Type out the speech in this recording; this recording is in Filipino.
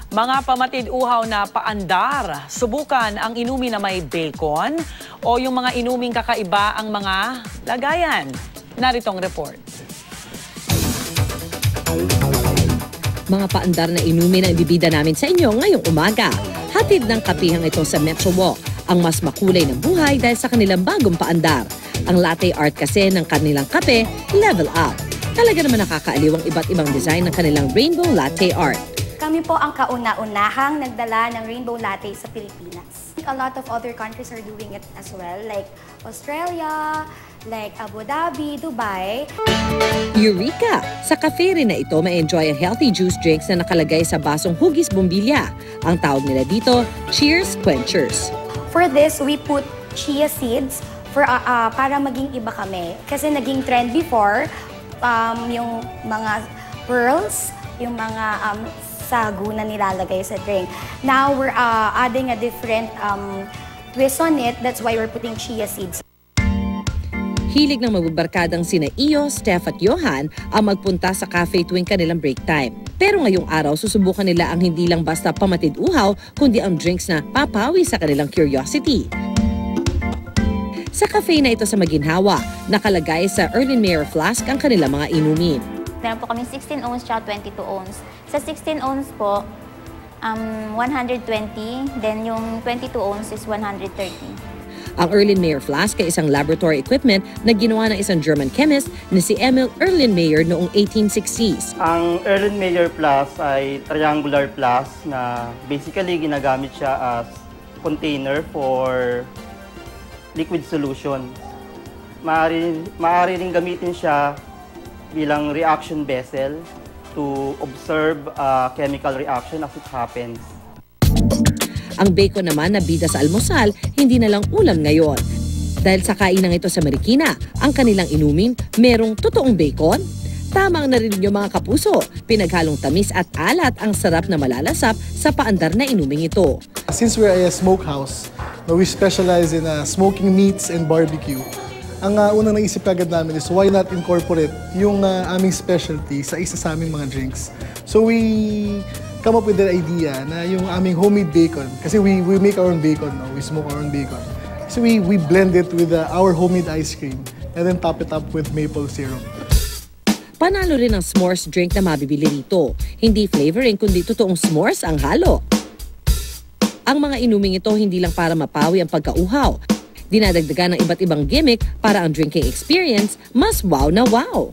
Mga pamatid-uhaw na paandar, subukan ang inumin na may bacon o yung mga inuming kakaiba ang mga lagayan. Naritong report. Mga paandar na inumin ang ibibida namin sa inyo ngayong umaga. Hatid ng kapihang ito sa Metro Walk, ang mas makulay na buhay dahil sa kanilang bagong paandar. Ang latte art kasi ng kanilang kape, level up. Talaga naman nakakaaliw ang iba't ibang design ng kanilang rainbow latte art. Kami po ang kauna-unahang nagdala ng rainbow latte sa Pilipinas. A lot of other countries are doing it as well, like Australia, like Abu Dhabi, Dubai. Eureka! Sa cafe rin na ito, ma-enjoy ang healthy juice drinks na nakalagay sa basong hugis bombilya. Ang tawag nila dito, Cheers Quenchers. For this, we put chia seeds for para maging iba kami. Kasi naging trend before, yung mga pearls, yung mga sagu na nilalagay sa drink. Now, we're adding a different twist on it. That's why we're putting chia seeds. Hilig ng magbabarkadang sina Iyo, Steph at Johan ang magpunta sa cafe tuwing kanilang break time. Pero ngayong araw, susubukan nila ang hindi lang basta pamatid-uhaw, kundi ang drinks na papawi sa kanilang curiosity. Sa cafe na ito sa Maginhawa, nakalagay sa Erlenmeyer flask ang kanilang mga inumin. Meron po kami 16 ounce at 22 ounce. Sa 16 ounce po, 120, then yung 22 ounce is 130. Ang Erlenmeyer flask ay isang laboratory equipment na ginawa ng isang German chemist na si Emil Erlenmeyer noong 1860s. Ang Erlenmeyer flask ay triangular flask na basically ginagamit siya as container for liquid solution. Maaari ring gamitin siya bilang reaction vessel to observe a chemical reaction as it happens. Ang bacon naman na bida sa almusal, hindi na lang ulam ngayon. Dahil sa kainang ito sa Marikina, ang kanilang inumin merong totoong bacon. Tama ang narinig niyo mga kapuso, pinaghalong tamis at alat ang sarap na malalasap sa paandar na inuming ito. Since we're a smokehouse, we specialize in smoking meats and barbecue. Ang unang naisip agad namin is why not incorporate yung aming specialty sa isa sa aming mga drinks. So we come up with the idea na yung aming homemade bacon, kasi we make our own bacon, no? We smoke our own bacon. So we blend it with our homemade ice cream and then top it up with maple syrup. Panalo rin ang s'mores drink na mabibili rito. Hindi flavoring kundi totoong s'mores ang halo. Ang mga inuming ito hindi lang para mapawi ang pagkauhaw. Dinadagdagan ng iba't ibang gimmick para ang drinking experience mas wow na wow.